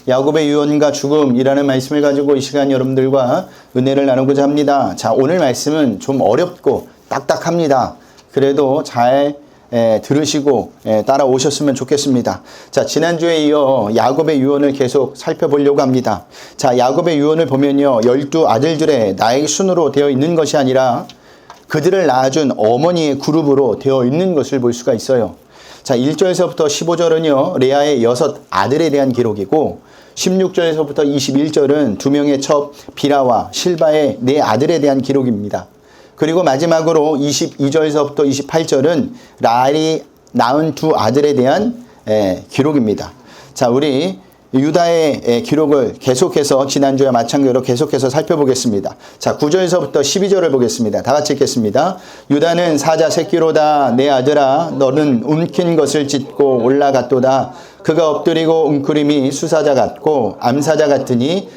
야곱의 유언과 죽음이라는 말씀을 가지고 이 시간 여러분들과 은혜를 나누고자 합니다. 자, 오늘 말씀은 좀 어렵고 딱딱합니다. 그래도 잘 들으시고 따라오셨으면 좋겠습니다. 자, 지난주에 이어 야곱의 유언을 계속 살펴보려고 합니다. 자, 야곱의 유언을 보면요, 12 아들들의 나의 순으로 되어 있는 것이 아니라 그들을 낳아준 어머니의 그룹으로 되어 있는 것을 볼 수가 있어요. 자, 1절에서부터 15절은요, 레아의 6 아들에 대한 기록이고 16절에서부터 21절은 2명의 첩 비라와 실바의 4 아들에 대한 기록입니다. 그리고 마지막으로 22절에서부터 28절은 라헬이 낳은 2 아들에 대한 기록입니다. 자, 우리 유다의 기록을 계속해서 지난주와 마찬가지로 계속해서 살펴보겠습니다. 자, 9절에서부터 12절을 보겠습니다. 다 같이 읽겠습니다. 유다는 사자 새끼로다. 내 아들아, 너는 움킨 것을 찢고 올라갔도다. 그가 엎드리고 웅크림이 수사자 같고 암사자 같으니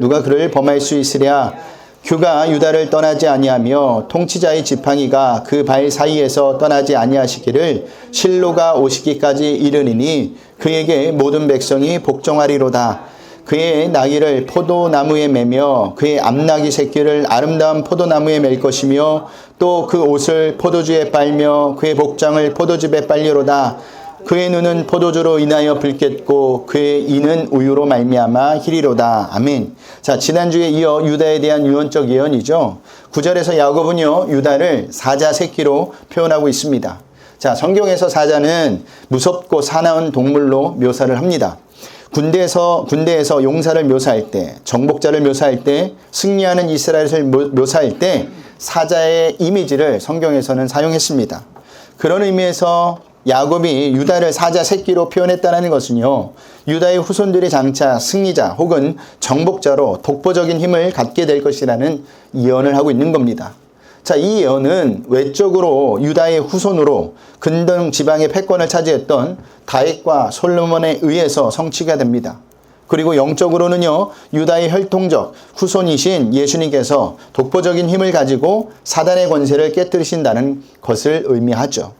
누가 그를 범할 수 있으랴. 규가 유다를 떠나지 아니하며 통치자의 지팡이가 그 발 사이에서 떠나지 아니하시기를 실로가 오시기까지 이르리니 그에게 모든 백성이 복종하리로다. 그의 나귀를 포도나무에 매며 그의 암나귀 새끼를 아름다운 포도나무에 맬 것이며 또 그 옷을 포도주에 빨며 그의 복장을 포도즙에 빨리로다. 그의 눈은 포도주로 인하여 붉겠고 그의 이는 우유로 말미암아 희리로다. 아멘. 자, 지난주에 이어 유다에 대한 유언적 예언이죠. 9절에서 야곱은요, 유다를 사자 새끼로 표현하고 있습니다. 자, 성경에서 사자는 무섭고 사나운 동물로 묘사를 합니다. 군대에서 용사를 묘사할 때, 정복자를 묘사할 때, 승리하는 이스라엘을 묘사할 때 사자의 이미지를 성경에서는 사용했습니다. 그런 의미에서 야곱이 유다를 사자 새끼로 표현했다는 것은요, 유다의 후손들이 장차 승리자 혹은 정복자로 독보적인 힘을 갖게 될 것이라는 예언을 하고 있는 겁니다. 자, 이 예언은 외적으로 유다의 후손으로 근동 지방의 패권을 차지했던 다윗과 솔로몬에 의해서 성취가 됩니다. 그리고 영적으로는요, 유다의 혈통적 후손이신 예수님께서 독보적인 힘을 가지고 사단의 권세를 깨뜨리신다는 것을 의미하죠.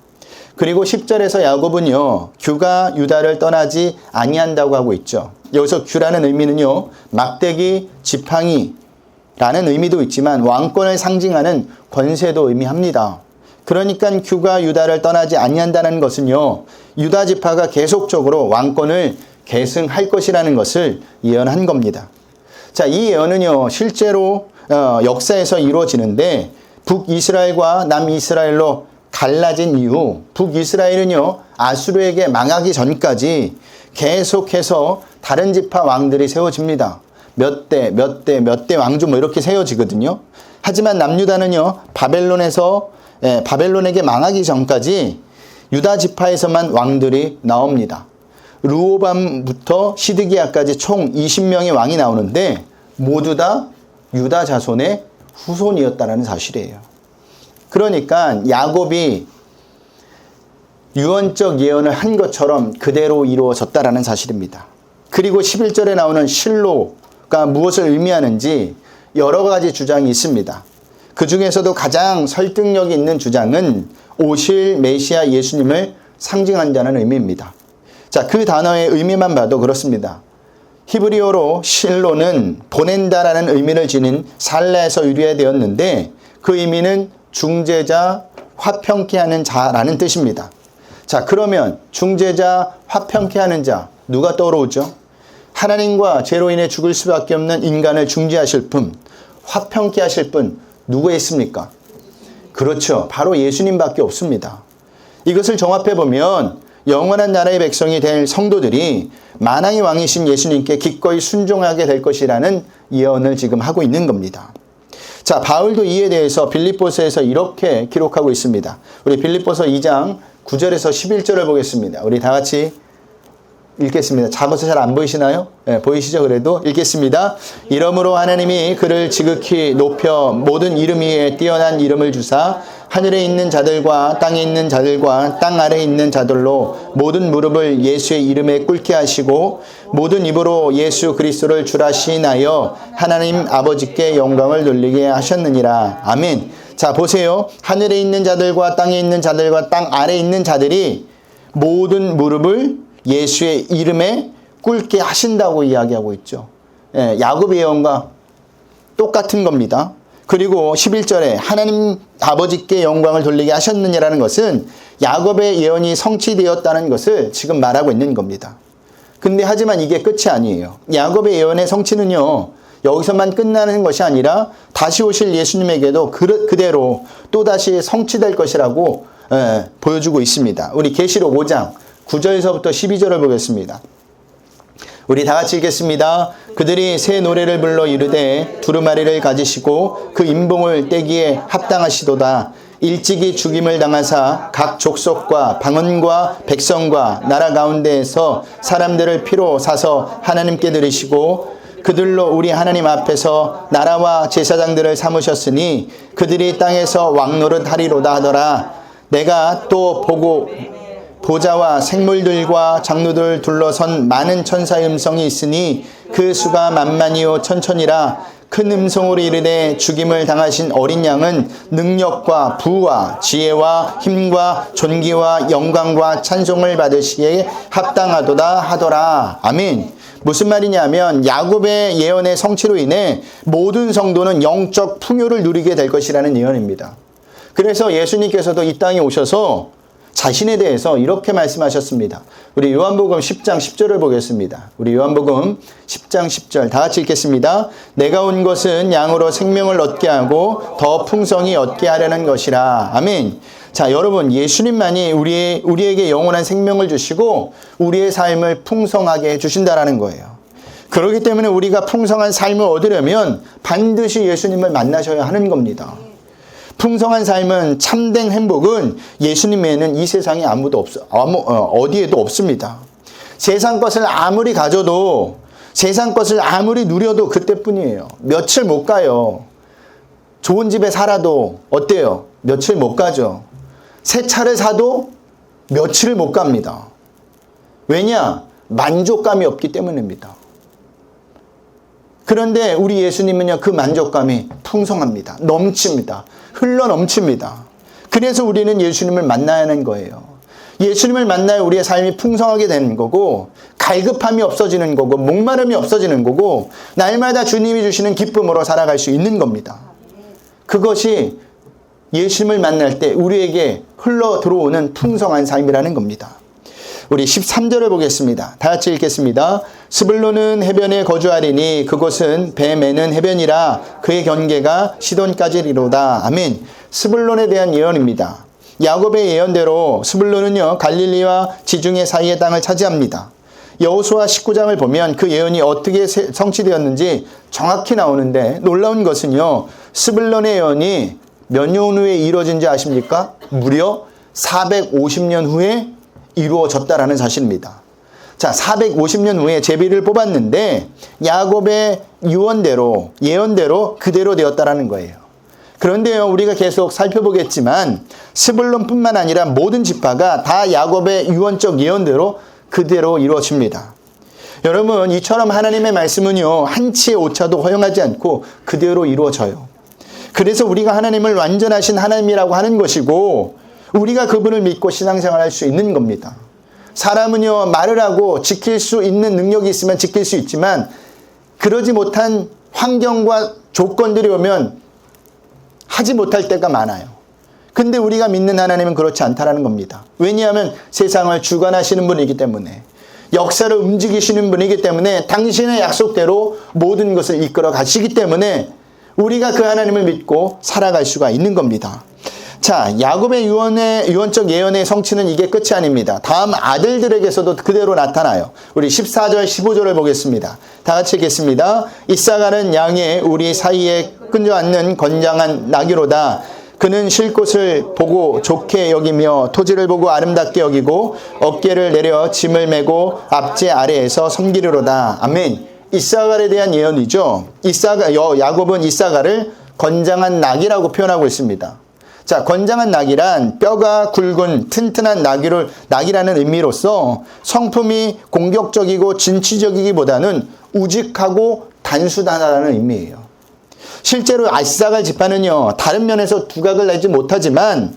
그리고 10절에서 야곱은요, 규가 유다를 떠나지 아니한다고 하고 있죠. 여기서 규라는 의미는요, 막대기, 지팡이라는 의미도 있지만 왕권을 상징하는 권세도 의미합니다. 그러니까 규가 유다를 떠나지 아니한다는 것은요, 유다 지파가 계속적으로 왕권을 계승할 것이라는 것을 예언한 겁니다. 자, 이 예언은요, 실제로 역사에서 이루어지는데 북이스라엘과 남이스라엘로 갈라진 이후 북이스라엘은요, 아수르에게 망하기 전까지 계속해서 다른 지파 왕들이 세워집니다. 몇 대 왕조 이렇게 세워지거든요. 하지만 남유다는요, 바벨론에게 망하기 전까지 유다 지파에서만 왕들이 나옵니다. 르호밤부터 시드기야까지 총 20명의 왕이 나오는데 모두 다 유다 자손의 후손이었다는 사실이에요. 그러니까 야곱이 유언적 예언을 한 것처럼 그대로 이루어졌다라는 사실입니다. 그리고 11절에 나오는 실로가 무엇을 의미하는지 여러 가지 주장이 있습니다. 그 중에서도 가장 설득력이 있는 주장은 오실 메시아 예수님을 상징한다는 의미입니다. 자, 그 단어의 의미만 봐도 그렇습니다. 히브리어로 실로는 보낸다라는 의미를 지닌 살라에서 유래되었는데 그 의미는 중재자, 화평케 하는 자라는 뜻입니다. 자, 그러면 중재자, 화평케 하는 자, 누가 떠오르죠? 하나님과 죄로 인해 죽을 수밖에 없는 인간을 중재하실 분, 화평케 하실 분, 누가 있습니까? 그렇죠. 바로 예수님밖에 없습니다. 이것을 종합해보면 영원한 나라의 백성이 될 성도들이 만왕의 왕이신 예수님께 기꺼이 순종하게 될 것이라는 예언을 지금 하고 있는 겁니다. 자, 바울도 이에 대해서 빌립보서에서 이렇게 기록하고 있습니다. 우리 빌립보서 2장 9절에서 11절을 보겠습니다. 우리 다 같이 읽겠습니다. 잡아서 잘 안 보이시나요? 네, 보이시죠? 그래도 읽겠습니다. 이러므로 하나님이 그를 지극히 높여 모든 이름 위에 뛰어난 이름을 주사 하늘에 있는 자들과 땅에 있는 자들과 땅 아래에 있는 자들로 모든 무릎을 예수의 이름에 꿇게 하시고 모든 입으로 예수 그리스도를 주라 시인하여 하나님 아버지께 영광을 돌리게 하셨느니라. 아멘. 자, 보세요. 하늘에 있는 자들과 땅에 있는 자들과 땅 아래에 있는 자들이 모든 무릎을 예수의 이름에 꿇게 하신다고 이야기하고 있죠. 예, 야곱의 예언과 똑같은 겁니다. 그리고 11절에 하나님 아버지께 영광을 돌리게 하셨느냐라는 것은 야곱의 예언이 성취되었다는 것을 지금 말하고 있는 겁니다. 근데 하지만 이게 끝이 아니에요. 야곱의 예언의 성취는요, 여기서만 끝나는 것이 아니라 다시 오실 예수님에게도 그대로 또다시 성취될 것이라고 보여주고 있습니다. 우리 계시록 5장 9절에서부터 12절을 보겠습니다. 우리 다 같이 읽겠습니다. 그들이 새 노래를 불러 이르되 두루마리를 가지시고 그 임봉을 떼기에 합당하시도다. 일찍이 죽임을 당하사 각 족속과 방언과 백성과 나라 가운데에서 사람들을 피로 사서 하나님께 드리시고 그들로 우리 하나님 앞에서 나라와 제사장들을 삼으셨으니 그들이 땅에서 왕노릇 하리로다 하더라. 내가 또 보고 보좌와 생물들과 장로들 둘러선 많은 천사의 음성이 있으니 그 수가 만만이요 천천이라. 큰 음성으로 이르되 죽임을 당하신 어린 양은 능력과 부와 지혜와 힘과 존귀와 영광과 찬송을 받으시기에 합당하도다 하더라. 아멘. 무슨 말이냐면 야곱의 예언의 성취로 인해 모든 성도는 영적 풍요를 누리게 될 것이라는 예언입니다. 그래서 예수님께서도 이 땅에 오셔서 자신에 대해서 이렇게 말씀하셨습니다. 우리 요한복음 10장 10절을 보겠습니다. 우리 요한복음 10장 10절 다 같이 읽겠습니다. 내가 온 것은 양으로 생명을 얻게 하고 더 풍성히 얻게 하려는 것이라. 아멘. 자, 여러분, 예수님만이 우리에게 영원한 생명을 주시고 우리의 삶을 풍성하게 해주신다라는 거예요. 그렇기 때문에 우리가 풍성한 삶을 얻으려면 반드시 예수님을 만나셔야 하는 겁니다. 풍성한 삶은, 참된 행복은 예수님 외에는 이 세상에 어디에도 없습니다. 세상 것을 아무리 가져도, 세상 것을 아무리 누려도 그때뿐이에요. 며칠 못 가요. 좋은 집에 살아도 어때요? 며칠 못 가죠. 새 차를 사도 며칠을 못 갑니다. 왜냐? 만족감이 없기 때문입니다. 그런데 우리 예수님은요, 그 만족감이 풍성합니다. 넘칩니다. 흘러 넘칩니다. 그래서 우리는 예수님을 만나야 하는 거예요. 예수님을 만나야 우리의 삶이 풍성하게 되는 거고, 갈급함이 없어지는 거고, 목마름이 없어지는 거고, 날마다 주님이 주시는 기쁨으로 살아갈 수 있는 겁니다. 그것이 예수님을 만날 때 우리에게 흘러 들어오는 풍성한 삶이라는 겁니다. 우리 13절을 보겠습니다. 다 같이 읽겠습니다. 스불론은 해변에 거주하리니 그곳은 배 매는 해변이라 그의 경계가 시돈까지리로다. 아멘. 스불론에 대한 예언입니다. 야곱의 예언대로 스불론은요, 갈릴리와 지중해 사이의 땅을 차지합니다. 여호수아 19장을 보면 그 예언이 어떻게 성취되었는지 정확히 나오는데, 놀라운 것은요, 스불론의 예언이 몇 년 후에 이루어진지 아십니까? 무려 450년 후에 이루어졌다라는 사실입니다. 자, 450년 후에 제비를 뽑았는데 야곱의 예언대로 그대로 되었다라는 거예요. 그런데요, 우리가 계속 살펴보겠지만 스불론뿐만 아니라 모든 지파가 다 야곱의 유언적 예언대로 그대로 이루어집니다. 여러분, 이처럼 하나님의 말씀은요, 한치의 오차도 허용하지 않고 그대로 이루어져요. 그래서 우리가 하나님을 완전하신 하나님이라고 하는 것이고, 우리가 그분을 믿고 신앙생활할 수 있는 겁니다. 사람은요, 말을 하고 지킬 수 있는 능력이 있으면 지킬 수 있지만, 그러지 못한 환경과 조건들이 오면 하지 못할 때가 많아요. 근데 우리가 믿는 하나님은 그렇지 않다라는 겁니다. 왜냐하면 세상을 주관하시는 분이기 때문에, 역사를 움직이시는 분이기 때문에, 당신의 약속대로 모든 것을 이끌어 가시기 때문에 우리가 그 하나님을 믿고 살아갈 수가 있는 겁니다. 자, 야곱의 유언적 예언의 성취는 이게 끝이 아닙니다. 다음 아들들에게서도 그대로 나타나요. 우리 14절, 15절을 보겠습니다. 다 같이 읽겠습니다. 이사가는 양의 우리 사이에 끈져 앉는 건장한 나귀로다. 그는 쉴 곳을 보고 좋게 여기며 토지를 보고 아름답게 여기고 어깨를 내려 짐을 메고 앞제 아래에서 섬기리로다. 아멘. 이사가에 대한 예언이죠. 야곱은 이사가를 건장한 낙이라고 표현하고 있습니다. 자, 건장한 낙이란 뼈가 굵은 튼튼한 낙이라는 의미로서 성품이 공격적이고 진취적이기보다는 우직하고 단순하다는 의미예요. 실제로 이사갈 지파는요, 다른 면에서 두각을 내지 못하지만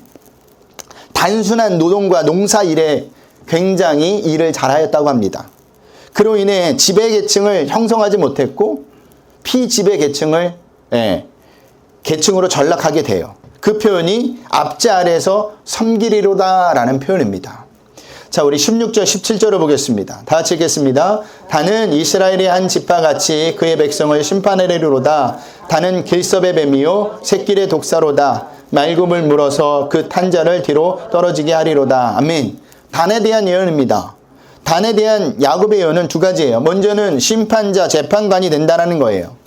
단순한 노동과 농사 일에 굉장히 일을 잘하였다고 합니다. 그로 인해 지배 계층을 형성하지 못했고 피지배 계층을 계층으로 전락하게 돼요. 그 표현이 압제 아래에서 섬기리로다 라는 표현입니다. 자, 우리 16절 17절을 보겠습니다. 다 같이 읽겠습니다. 다는 이스라엘의 한 지파같이 그의 백성을 심판하리로다. 다는 길섭의 뱀이요 새끼의 독사로다. 말굽을 물어서 그 탄자를 뒤로 떨어지게 하리로다. 아멘. 단에 대한 예언입니다. 단에 대한 야곱의 예언은 두 가지예요. 먼저는 심판자, 재판관이 된다는 거예요.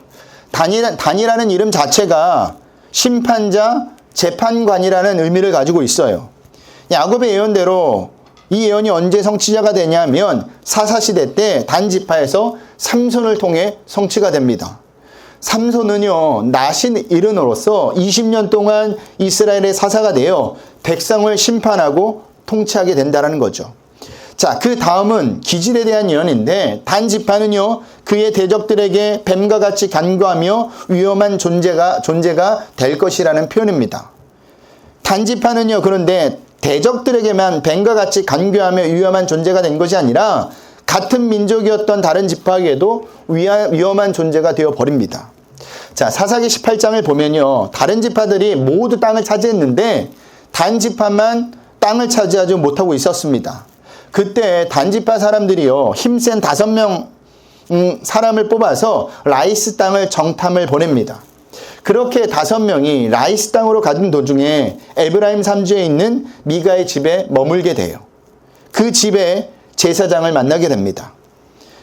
단이라는 이름 자체가 심판자, 재판관이라는 의미를 가지고 있어요. 야곱의 예언대로 이 예언이 언제 성취자가 되냐면 사사시대 때 단 지파에서 삼손을 통해 성취가 됩니다. 삼손은요, 나신 일흔으로서 20년 동안 이스라엘의 사사가 되어 백성을 심판하고 통치하게 된다는 거죠. 자, 그 다음은 기질에 대한 예언인데 단 지파는요, 그의 대적들에게 뱀과 같이 간과하며 위험한 존재가 될 것이라는 표현입니다. 단 지파는요, 그런데 대적들에게만 뱀과 같이 간교하며 위험한 존재가 된 것이 아니라 같은 민족이었던 다른 지파에게도 위험한 존재가 되어버립니다. 자, 사사기 18장을 보면요, 다른 지파들이 모두 땅을 차지했는데 단 지파만 땅을 차지하지 못하고 있었습니다. 그때 단 지파 사람들이요, 힘센 5명 사람을 뽑아서 라이스 땅을 정탐을 보냅니다. 그렇게 5명이 라이스 땅으로 가던 도중에 에브라임 산지에 있는 미가의 집에 머물게 돼요. 그 집에 제사장을 만나게 됩니다.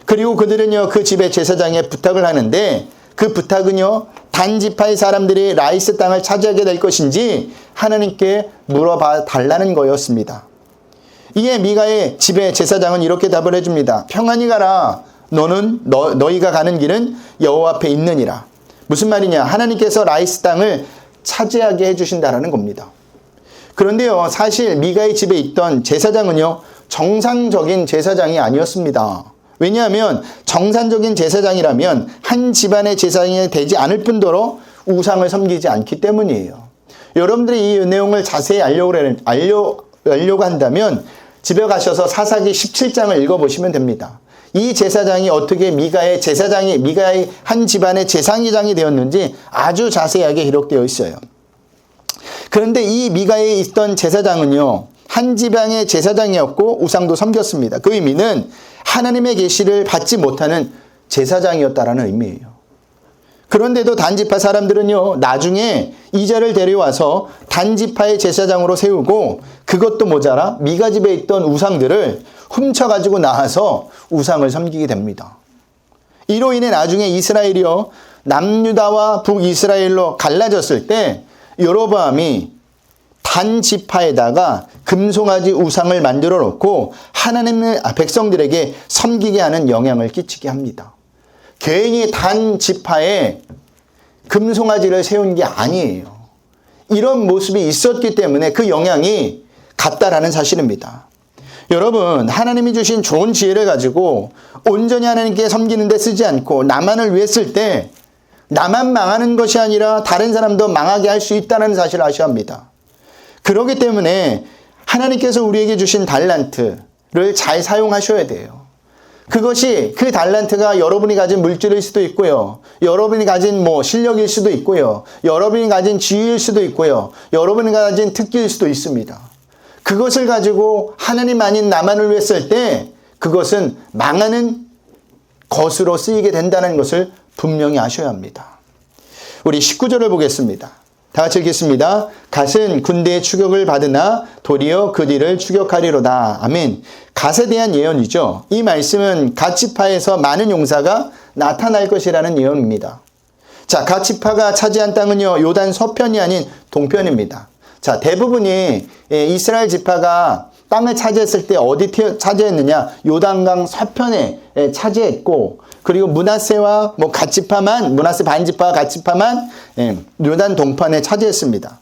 그리고 그들은요, 그 집에 제사장에 부탁을 하는데 그 부탁은요, 단 지파의 사람들이 라이스 땅을 차지하게 될 것인지 하나님께 물어봐 달라는 거였습니다. 이에 미가의 집에 제사장은 이렇게 답을 해줍니다. 평안히 가라. 너희가 가는 길은 여호와 앞에 있느니라. 무슨 말이냐? 하나님께서 라이스 땅을 차지하게 해주신다라는 겁니다. 그런데요, 사실 미가의 집에 있던 제사장은요, 정상적인 제사장이 아니었습니다. 왜냐하면 정상적인 제사장이라면 한 집안의 제사장이 되지 않을 뿐더러 우상을 섬기지 않기 때문이에요. 여러분들이 이 내용을 자세히 알려고 한다면 집에 가셔서 사사기 17장을 읽어보시면 됩니다. 이 제사장이 어떻게 미가의 한 집안의 제사장이 되었는지 아주 자세하게 기록되어 있어요. 그런데 이 미가에 있던 제사장은요, 한 집안의 제사장이었고 우상도 섬겼습니다. 그 의미는 하나님의 계시를 받지 못하는 제사장이었다라는 의미예요. 그런데도 단지파 사람들은요, 나중에 이자를 데려와서 단지파의 제사장으로 세우고 그것도 모자라 미가 집에 있던 우상들을 훔쳐가지고 나와서 우상을 섬기게 됩니다. 이로 인해 나중에 이스라엘이요, 남유다와 북이스라엘로 갈라졌을 때 여로보암이 단지파에다가 금송아지 우상을 만들어 놓고 하나님의 백성들에게 섬기게 하는 영향을 끼치게 합니다. 괜히 단지파에 금송아지를 세운 게 아니에요. 이런 모습이 있었기 때문에 그 영향이 갔다라는 사실입니다. 여러분, 하나님이 주신 좋은 지혜를 가지고 온전히 하나님께 섬기는 데 쓰지 않고 나만을 위해 쓸 때 나만 망하는 것이 아니라 다른 사람도 망하게 할 수 있다는 사실을 아셔야 합니다. 그렇기 때문에 하나님께서 우리에게 주신 달란트를 잘 사용하셔야 돼요. 그것이 그 달란트가 여러분이 가진 물질일 수도 있고요. 여러분이 가진 실력일 수도 있고요. 여러분이 가진 지위일 수도 있고요. 여러분이 가진 특기일 수도 있습니다. 그것을 가지고 하나님 아닌 나만을 위해 쓸 때 그것은 망하는 것으로 쓰이게 된다는 것을 분명히 아셔야 합니다. 우리 19절을 보겠습니다. 다 같이 읽겠습니다. 갓은 군대의 추격을 받으나 도리어 그 뒤를 추격하리로다. 아멘. 갓에 대한 예언이죠. 이 말씀은 갓 지파에서 많은 용사가 나타날 것이라는 예언입니다. 자, 갓 지파가 차지한 땅은요, 요단 서편이 아닌 동편입니다. 자, 대부분이 이스라엘 지파가 땅을 차지했을 때 어디 차지했느냐? 요단강 서편에 차지했고, 그리고 므낫세와 므낫세 반지파와 갓지파만 요단 동편에 차지했습니다.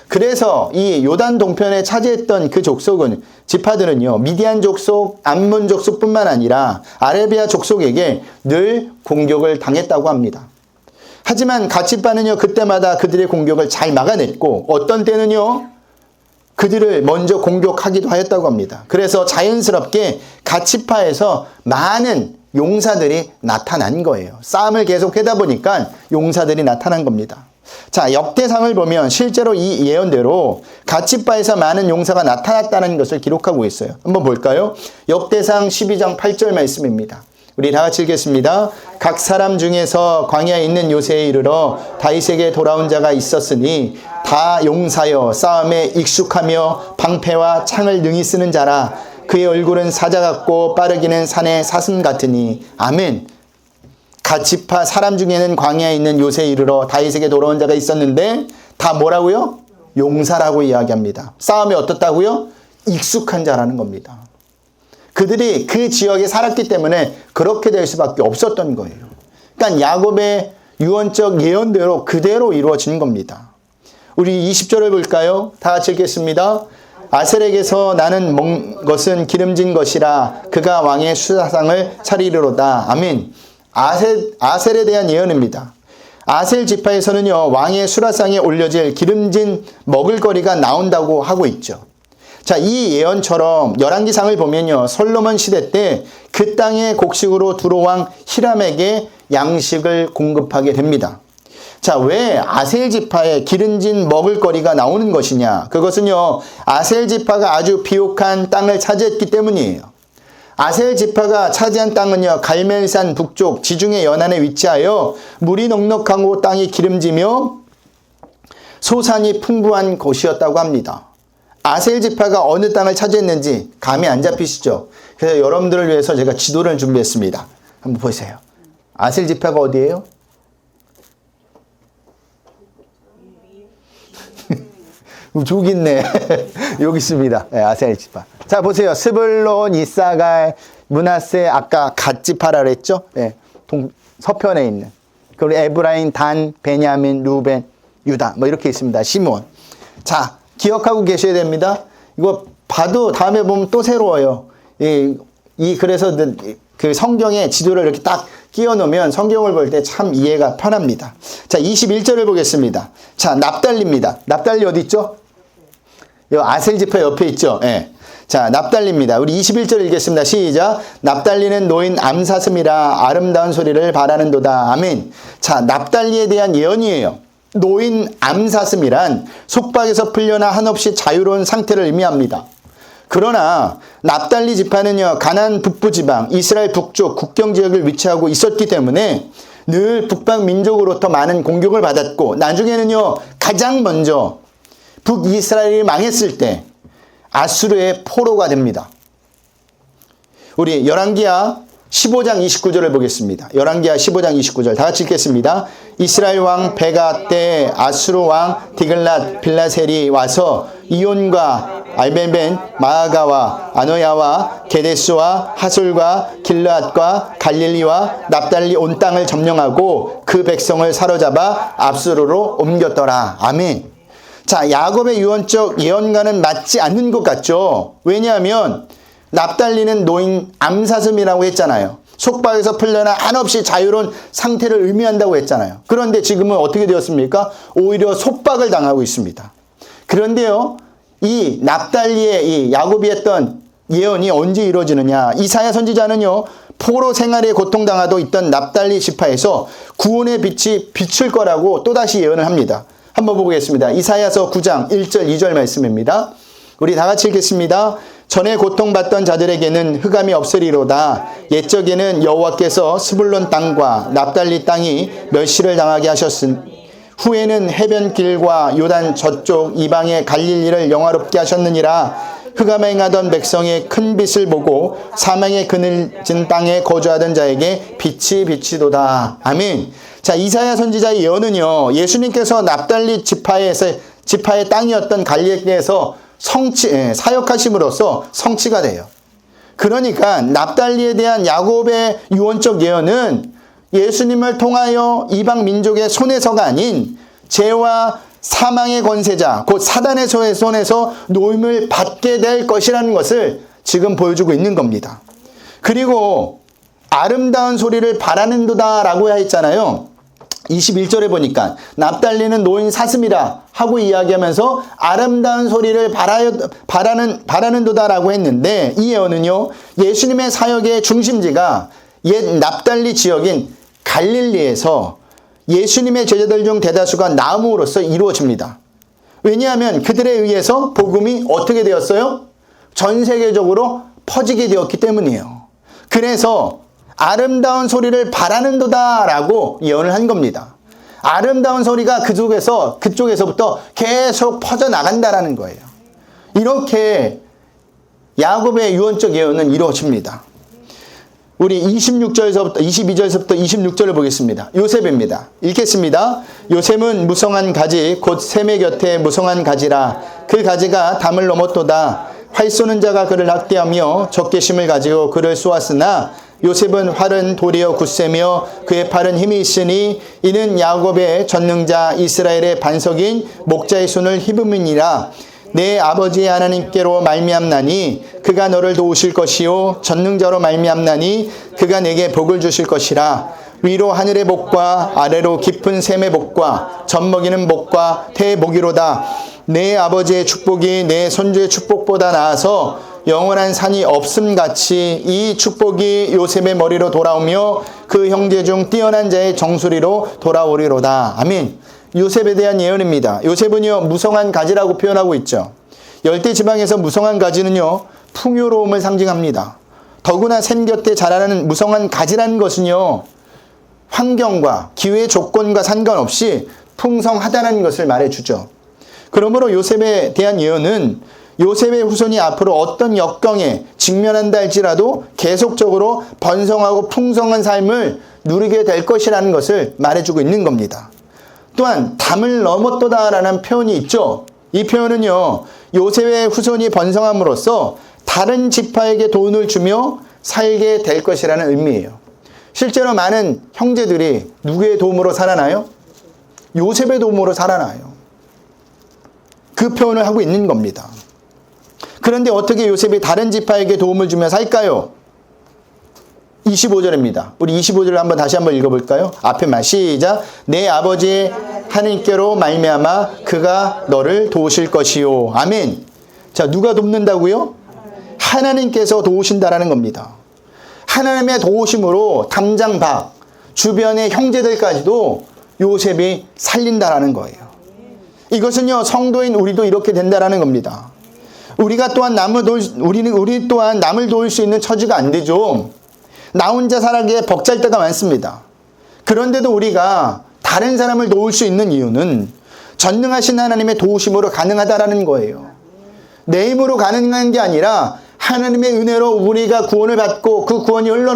그래서 이 요단 동편에 차지했던 그 족속은, 지파들은요, 미디안 족속, 암몬 족속뿐만 아니라 아라비아 족속에게 늘 공격을 당했다고 합니다. 하지만 갓지파는요, 그때마다 그들의 공격을 잘 막아냈고, 어떤 때는요, 그들을 먼저 공격하기도 하였다고 합니다. 그래서 자연스럽게 갓지파에서 많은 용사들이 나타난 거예요. 싸움을 계속하다 보니까 용사들이 나타난 겁니다. 자, 역대상을 보면 실제로 이 예언대로 갓집바에서 많은 용사가 나타났다는 것을 기록하고 있어요. 한번 볼까요? 역대상 12장 8절 말씀입니다. 우리 다 같이 읽겠습니다. 각 사람 중에서 광야에 있는 요새에 이르러 다윗에게 돌아온 자가 있었으니 다 용사여 싸움에 익숙하며 방패와 창을 능히 쓰는 자라. 그의 얼굴은 사자 같고 빠르기는 산의 사슴 같으니. 아멘. 갓지파 사람 중에는 광야에 있는 요새에 이르러 다윗에게 돌아온 자가 있었는데 다 뭐라고요? 용사라고 이야기합니다. 싸움에 어떻다고요? 익숙한 자라는 겁니다. 그들이 그 지역에 살았기 때문에 그렇게 될 수밖에 없었던 거예요. 그러니까 야곱의 유언적 예언대로 그대로 이루어진 겁니다. 우리 20절을 볼까요? 다 같이 읽겠습니다. 아셀에게서 나는 먹은 것은 기름진 것이라 그가 왕의 수사상을 차리리로다. 아멘. 아셀에 대한 예언입니다. 아셀 지파에서는요, 왕의 수라상에 올려질 기름진 먹을거리가 나온다고 하고 있죠. 자, 이 예언처럼 열왕기상을 보면요, 솔로몬 시대 때 그 땅의 곡식으로 두로왕 히람에게 양식을 공급하게 됩니다. 자, 왜 아셀 지파에 기름진 먹을거리가 나오는 것이냐? 그것은요, 아셀 지파가 아주 비옥한 땅을 차지했기 때문이에요. 아셀 지파가 차지한 땅은요, 갈멜산 북쪽 지중해 연안에 위치하여 물이 넉넉하고 땅이 기름지며 소산이 풍부한 곳이었다고 합니다. 아셀 지파가 어느 땅을 차지했는지 감이 안 잡히시죠? 그래서 여러분들을 위해서 제가 지도를 준비했습니다. 한번 보세요. 아셀 지파가 어디예요? 저기 있네. 여기 있습니다. 네, 아셀 지파. 자, 보세요. 스불론, 이사갈, 므낫세, 아까 갓지파라 그랬죠? 네, 서편에 있는. 그리고 에브라임, 단, 베냐민, 루벤, 유다. 뭐 이렇게 있습니다. 시몬. 자, 기억하고 계셔야 됩니다. 이거 봐도 다음에 보면 또 새로워요. 그래서 그 성경에 지도를 이렇게 딱 끼워 놓으면 성경을 볼 때 참 이해가 편합니다. 자, 21절을 보겠습니다. 자, 납달리입니다. 납달리 어디 있죠? 요 아셀 지파 옆에 있죠? 예. 자, 납달리입니다. 우리 21절 읽겠습니다. 시작. 납달리는 노인 암사슴이라 아름다운 소리를 바라는도다. 아멘. 자, 납달리에 대한 예언이에요. 노인 암사슴이란 속박에서 풀려나 한없이 자유로운 상태를 의미합니다. 그러나 납달리 지파는요, 가나안 북부 지방, 이스라엘 북쪽 국경 지역을 위치하고 있었기 때문에 늘 북방 민족으로부터 많은 공격을 받았고, 나중에는요, 가장 먼저 북이스라엘이 망했을 때 아수르의 포로가 됩니다. 우리 열왕기하 15장 29절을 보겠습니다. 열왕기하 15장 29절 다 같이 읽겠습니다. 이스라엘 왕 베가 때 아수르 왕 디글랏 빌라셀이 와서 이온과 알벤벤 마아가와 아노야와 게데스와 하솔과 길르앗과 갈릴리와 납달리 온 땅을 점령하고 그 백성을 사로잡아 압수르로 옮겼더라. 아멘. 자, 야곱의 유언적 예언과는 맞지 않는 것 같죠? 왜냐하면 납달리는 노인 암사슴이라고 했잖아요. 속박에서 풀려나 한없이 자유로운 상태를 의미한다고 했잖아요. 그런데 지금은 어떻게 되었습니까? 오히려 속박을 당하고 있습니다. 그런데요, 이 납달리의 이 야곱이 했던 예언이 언제 이루어지느냐? 이사야 선지자는요, 포로 생활에 고통당하고 있던 납달리 지파에서 구원의 빛이 비칠 거라고 또다시 예언을 합니다. 한번 보겠습니다. 이사야서 9장 1절 2절 말씀입니다. 우리 다 같이 읽겠습니다. 전에 고통받던 자들에게는 흑암이 없으리로다. 옛적에는 여호와께서 스불론 땅과 납달리 땅이 멸시를 당하게 하셨으니 후에는 해변길과 요단 저쪽 이방의 갈릴리를 영화롭게 하셨느니라. 흑암에 행하던 백성의 큰 빛을 보고 사망의 그늘진 땅에 거주하던 자에게 빛이 비치도다. 아멘. 자, 이사야 선지자의 예언은요, 예수님께서 납달리 지파의 땅이었던 갈릴리에서 사역하심으로써 성취가 돼요. 그러니까 납달리에 대한 야곱의 유언적 예언은 예수님을 통하여 이방 민족의 손에서가 아닌 죄와 사망의 권세자, 곧 사단의 손에서 노임을 받게 될 것이라는 것을 지금 보여주고 있는 겁니다. 그리고 아름다운 소리를 바라는도다 라고 했잖아요. 21절에 보니까 납달리는 노인 사슴이라 하고 이야기하면서 아름다운 소리를 바라는도다 라고 했는데, 이 예언은요, 예수님의 사역의 중심지가 옛 납달리 지역인 갈릴리에서 예수님의 제자들 중 대다수가 나음으로써 이루어집니다. 왜냐하면 그들에 의해서 복음이 어떻게 되었어요? 전 세계적으로 퍼지게 되었기 때문이에요. 그래서 아름다운 소리를 바라는도다 라고 예언을 한 겁니다. 아름다운 소리가 그쪽에서부터 계속 퍼져나간다라는 거예요. 이렇게 야곱의 유언적 예언은 이루어집니다. 우리 22절서부터 26절을 보겠습니다. 요셉입니다. 읽겠습니다. 요셉은 무성한 가지 곧 샘의 곁에 무성한 가지라. 그 가지가 담을 넘었도다. 활 쏘는 자가 그를 학대하며 적개심을 가지고 그를 쏘았으나 요셉은 활은 도리어 굳세며 그의 팔은 힘이 있으니 이는 야곱의 전능자 이스라엘의 반석인 목자의 손을 힘음이니라. 내 아버지의 하나님께로 말미암나니 그가 너를 도우실 것이요 전능자로 말미암나니 그가 내게 복을 주실 것이라. 위로 하늘의 복과 아래로 깊은 샘의 복과 젖먹이는 복과 태의 복이로다. 내 아버지의 축복이 내 손주의 축복보다 나아서 영원한 산이 없음같이 이 축복이 요셉의 머리로 돌아오며 그 형제 중 뛰어난 자의 정수리로 돌아오리로다. 아멘. 요셉에 대한 예언입니다. 요셉은요 무성한 가지라고 표현하고 있죠. 열대지방에서 무성한 가지는요 풍요로움을 상징합니다. 더구나 샘 곁에 자라는 무성한 가지라는 것은요 환경과 기회 조건과 상관없이 풍성하다는 것을 말해주죠. 그러므로 요셉에 대한 예언은 요셉의 후손이 앞으로 어떤 역경에 직면한다 할지라도 계속적으로 번성하고 풍성한 삶을 누리게 될 것이라는 것을 말해주고 있는 겁니다. 또한 담을 넘었도다라는 표현이 있죠. 이 표현은요 요셉의 후손이 번성함으로써 다른 지파에게 돈을 주며 살게 될 것이라는 의미예요. 실제로 많은 형제들이 누구의 도움으로 살아나요? 요셉의 도움으로 살아나요. 그 표현을 하고 있는 겁니다. 그런데 어떻게 요셉이 다른 지파에게 도움을 주며 살까요? 25절입니다. 우리 25절을 다시 한번 읽어볼까요? 앞에 말 시작. 내 아버지 하나님께로 말미암아 그가 너를 도우실 것이요. 아멘. 자, 누가 돕는다고요? 하나님께서 도우신다라는 겁니다. 하나님의 도우심으로 담장 밖 주변의 형제들까지도 요셉이 살린다라는 거예요. 이것은요 성도인 우리도 이렇게 된다라는 겁니다. 우리가 또한 우리 또한 남을 도울 수 있는 처지가 안 되죠. 나 혼자 살기에 벅찰 때가 많습니다. 그런데도 우리가 다른 사람을 도울 수 있는 이유는 전능하신 하나님의 도우심으로 가능하다라는 거예요. 내 힘으로 가능한 게 아니라 하나님의 은혜로 우리가 구원을 받고 그 구원이 흘러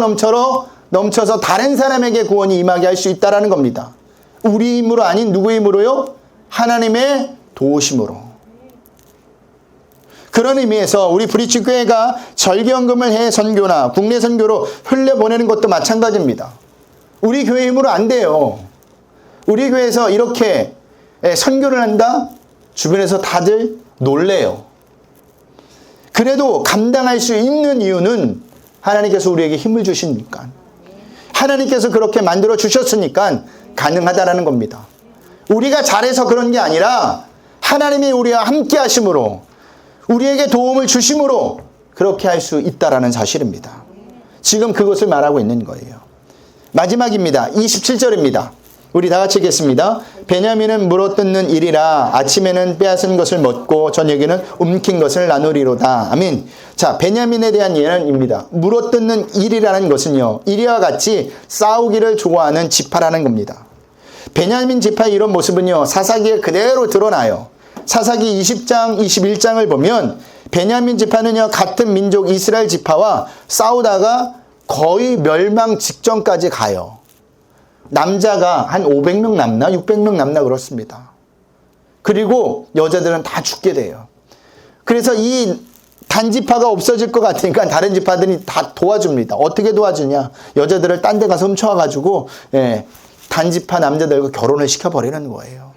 넘쳐서 다른 사람에게 구원이 임하게 할 수 있다라는 겁니다. 우리 힘으로 아닌 누구의 힘으로요? 하나님의 도우심으로. 그런 의미에서 우리 브리치 교회가 절기연금을 해 선교나 국내 선교로 흘려보내는 것도 마찬가지입니다. 우리 교회 힘으로 안 돼요. 우리 교회에서 이렇게 선교를 한다? 주변에서 다들 놀래요. 그래도 감당할 수 있는 이유는 하나님께서 우리에게 힘을 주시니까. 하나님께서 그렇게 만들어 주셨으니까 가능하다라는 겁니다. 우리가 잘해서 그런 게 아니라 하나님이 우리와 함께 하심으로 우리에게 도움을 주심으로 그렇게 할 수 있다라는 사실입니다. 지금 그것을 말하고 있는 거예요. 마지막입니다. 27절입니다. 우리 다 같이 읽겠습니다. 베냐민은 물어뜯는 일이라 아침에는 빼앗은 것을 먹고 저녁에는 움킨 것을 나누리로다. 아멘. 자, 베냐민에 대한 예언입니다. 물어뜯는 일이라는 것은요, 이리와 같이 싸우기를 좋아하는 지파라는 겁니다. 베냐민 지파의 이런 모습은요, 사사기에 그대로 드러나요. 사사기 20장, 21장을 보면 베냐민 지파는요, 같은 민족 이스라엘 지파와 싸우다가 거의 멸망 직전까지 가요. 남자가 한 500명 남나 600명 남나 그렇습니다. 그리고 여자들은 다 죽게 돼요. 그래서 이 단지파가 없어질 것 같으니까 다른 지파들이 다 도와줍니다. 어떻게 도와주냐? 여자들을 딴 데 가서 훔쳐와가지고 단지파 남자들과 결혼을 시켜버리는 거예요.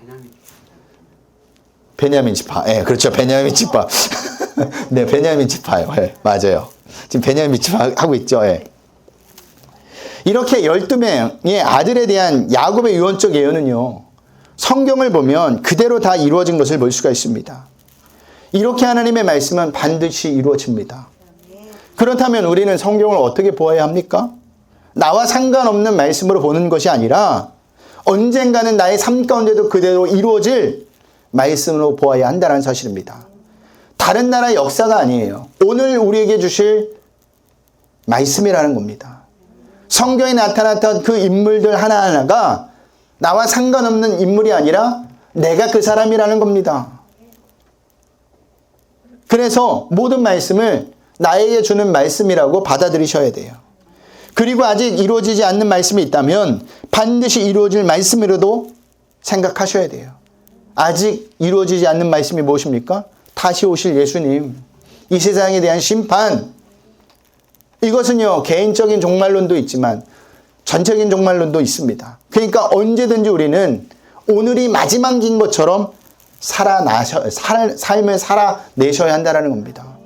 베냐민 지파. 그렇죠. 베냐민 지파. 네, 베냐민 지파요. 맞아요. 지금 베냐민 지파 하고 있죠. 이렇게 12명의 아들에 대한 야곱의 유언적 예언은요, 성경을 보면 그대로 다 이루어진 것을 볼 수가 있습니다. 이렇게 하나님의 말씀은 반드시 이루어집니다. 그렇다면 우리는 성경을 어떻게 보아야 합니까? 나와 상관없는 말씀으로 보는 것이 아니라 언젠가는 나의 삶 가운데도 그대로 이루어질 말씀으로 보아야 한다는 사실입니다. 다른 나라의 역사가 아니에요. 오늘 우리에게 주실 말씀이라는 겁니다. 성경에 나타났던 그 인물들 하나하나가 나와 상관없는 인물이 아니라 내가 그 사람이라는 겁니다. 그래서 모든 말씀을 나에게 주는 말씀이라고 받아들이셔야 돼요. 그리고 아직 이루어지지 않는 말씀이 있다면 반드시 이루어질 말씀으로도 생각하셔야 돼요. 아직 이루어지지 않는 말씀이 무엇입니까? 다시 오실 예수님, 이 세상에 대한 심판. 이것은요, 개인적인 종말론도 있지만 전적인 종말론도 있습니다. 그러니까 언제든지 우리는 오늘이 마지막인 것처럼 삶을 살아내셔야 한다는 겁니다.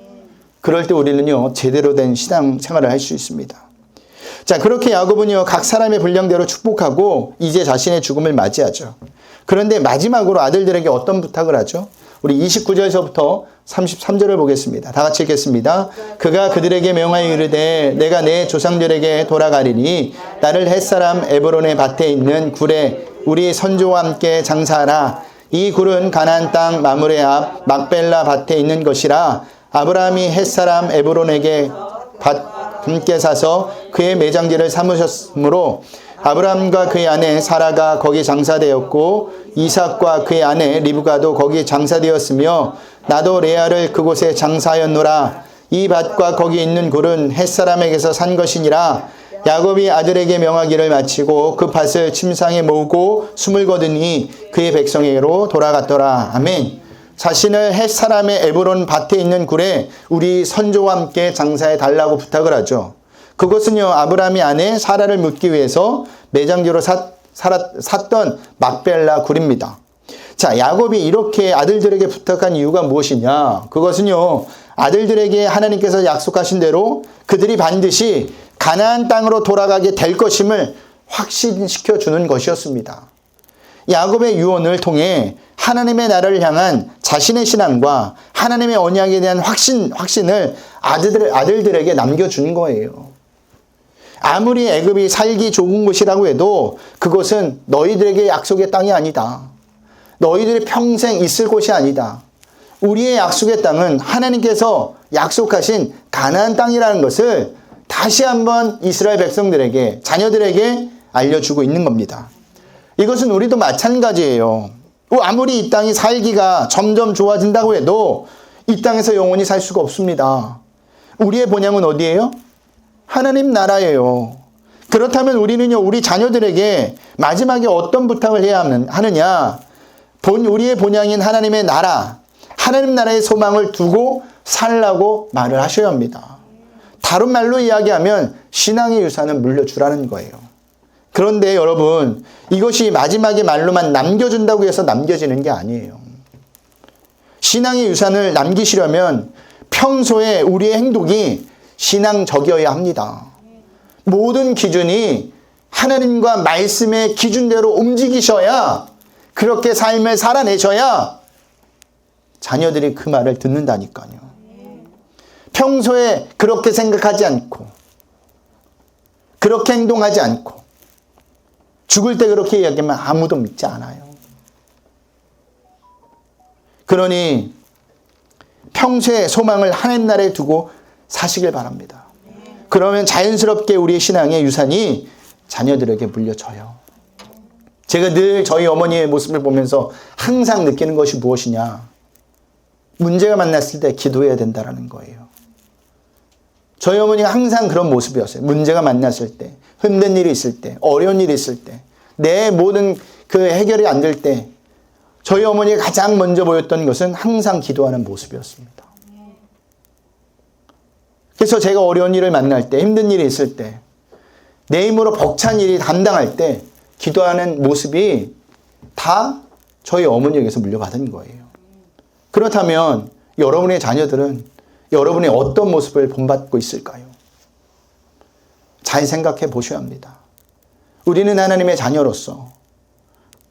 그럴 때 우리는요, 제대로 된 신앙 생활을 할 수 있습니다. 자, 그렇게 야곱은요, 각 사람의 분량대로 축복하고 이제 자신의 죽음을 맞이하죠. 그런데 마지막으로 아들들에게 어떤 부탁을 하죠? 우리 29절에서부터 33절을 보겠습니다. 다 같이 읽겠습니다. 그가 그들에게 명하여 이르되 내가 내 조상들에게 돌아가리니 나를 햇사람 에브론의 밭에 있는 굴에 우리 선조와 함께 장사하라. 이 굴은 가나안 땅 마므레 앞 막벨라 밭에 있는 것이라. 아브라함이 햇사람 에브론에게 밭 함께 사서 그의 매장지를 삼으셨으므로 아브라함과 그의 아내 사라가 거기 장사되었고 이삭과 그의 아내 리브가도 거기 장사되었으며 나도 레아를 그곳에 장사하였노라. 이 밭과 거기 있는 굴은 햇사람에게서 산 것이니라. 야곱이 아들에게 명하기를 마치고 그 밭을 침상에 모으고 숨을 거두니 그의 백성에게로 돌아갔더라. 아멘. 자신을 햇사람의 에브론 밭에 있는 굴에 우리 선조와 함께 장사해 달라고 부탁을 하죠. 그것은요, 아브라함이 아내 사라를 묻기 위해서 매장지로 샀던 막벨라 굴입니다. 자, 야곱이 이렇게 아들들에게 부탁한 이유가 무엇이냐? 그것은요, 아들들에게 하나님께서 약속하신 대로 그들이 반드시 가나안 땅으로 돌아가게 될 것임을 확신시켜 주는 것이었습니다. 야곱의 유언을 통해 하나님의 나라를 향한 자신의 신앙과 하나님의 언약에 대한 확신을 아들들에게 남겨준 거예요. 아무리 애굽이 살기 좋은 곳이라고 해도 그것은 너희들에게 약속의 땅이 아니다. 너희들이 평생 있을 곳이 아니다. 우리의 약속의 땅은 하나님께서 약속하신 가나안 땅이라는 것을 다시 한번 이스라엘 백성들에게, 자녀들에게 알려주고 있는 겁니다. 이것은 우리도 마찬가지예요. 아무리 이 땅이 살기가 점점 좋아진다고 해도 이 땅에서 영원히 살 수가 없습니다. 우리의 본향은 어디예요? 하나님 나라예요. 그렇다면 우리는요, 우리 자녀들에게 마지막에 어떤 부탁을 해야 하느냐? 우리의 본향인 하나님의 나라, 하나님 나라의 소망을 두고 살라고 말을 하셔야 합니다. 다른 말로 이야기하면 신앙의 유산을 물려주라는 거예요. 그런데 여러분, 이것이 마지막의 말로만 남겨준다고 해서 남겨지는 게 아니에요. 신앙의 유산을 남기시려면 평소에 우리의 행동이 신앙적이어야 합니다. 모든 기준이 하나님과 말씀의 기준대로 움직이셔야, 그렇게 삶을 살아내셔야 자녀들이 그 말을 듣는다니까요. 평소에 그렇게 생각하지 않고 그렇게 행동하지 않고 죽을 때 그렇게 이야기하면 아무도 믿지 않아요. 그러니 평소에 소망을 하나님 나라에 두고 사시길 바랍니다. 그러면 자연스럽게 우리의 신앙의 유산이 자녀들에게 물려져요. 제가 늘 저희 어머니의 모습을 보면서 항상 느끼는 것이 무엇이냐? 문제가 만났을 때 기도해야 된다는 거예요. 저희 어머니가 항상 그런 모습이었어요. 문제가 만났을 때, 힘든 일이 있을 때, 어려운 일이 있을 때, 내 모든 그 해결이 안 될 때 저희 어머니가 가장 먼저 보였던 것은 항상 기도하는 모습이었습니다. 그래서 제가 어려운 일을 만날 때, 힘든 일이 있을 때, 내 힘으로 벅찬 일이 감당할 때 기도하는 모습이 다 저희 어머니에게서 물려받은 거예요. 그렇다면 여러분의 자녀들은 여러분이 어떤 모습을 본받고 있을까요? 잘 생각해 보셔야 합니다. 우리는 하나님의 자녀로서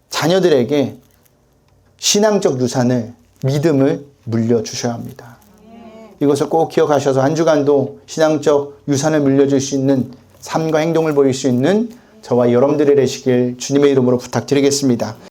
자녀들에게 신앙적 유산을, 믿음을 물려주셔야 합니다. 이것을 꼭 기억하셔서 한 주간도 신앙적 유산을 물려줄 수 있는 삶과 행동을 보일 수 있는 저와 여러분들이 되시길 주님의 이름으로 부탁드리겠습니다.